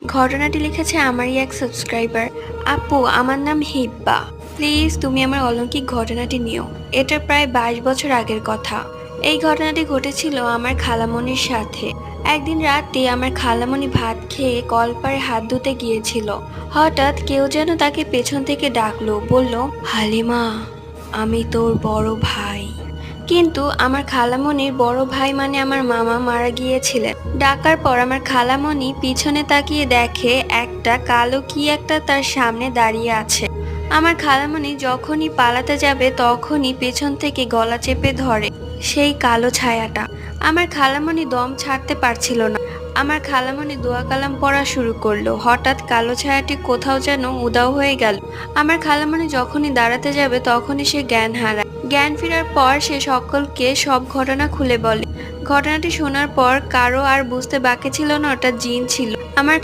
ঘটনাটি লিখেছে আমারই এক সাবস্ক্রাইবার। আপু, আমার নাম হিব্বা। প্লিজ তুমি আমার অলৌকিক ঘটনাটি নিও। এটা প্রায় 22 বছর আগের কথা। এই ঘটনাটি ঘটেছিল আমার খালামণির সাথে। একদিন রাতে আমার খালামণি ভাত খেয়ে কলপারে হাত ধুতে গিয়েছিল। হঠাৎ কেউ যেন তাকে পেছন থেকে ডাকলো, বলল, হালিমা, আমি তোর বড় ভাই। কিন্তু আমার খালামণির বড় ভাই মানে আমার মামা মারা গিয়েছিলেন। ডাকার পর আমার খালামণি পিছনে তাকিয়ে দেখে একটা কালো কি একটা তার সামনে দাঁড়িয়ে আছে। আমার খালামণি যখনই পালাতে যাবে তখনই পেছন থেকে গলা চেপে ধরে সেই কালো ছায়াটা। আমার খালামণি দম ছাড়তে পারছিল না। আমার খালামণি দোয়া কালাম পড়া শুরু করলো। হঠাৎ কালো ছায়াটি কোথাও যেন উধাও হয়ে গেল। আমার খালামণি যখনই দাঁড়াতে যাবে তখনই সে জ্ঞান হারায়। জ্ঞান ফেরার পর সে সকলকে সব ঘটনা খুলে বলে। ঘটনাটি শোনার পর কারো আর বুঝতে বাকি ছিল না ওটা জিন ছিল। আমার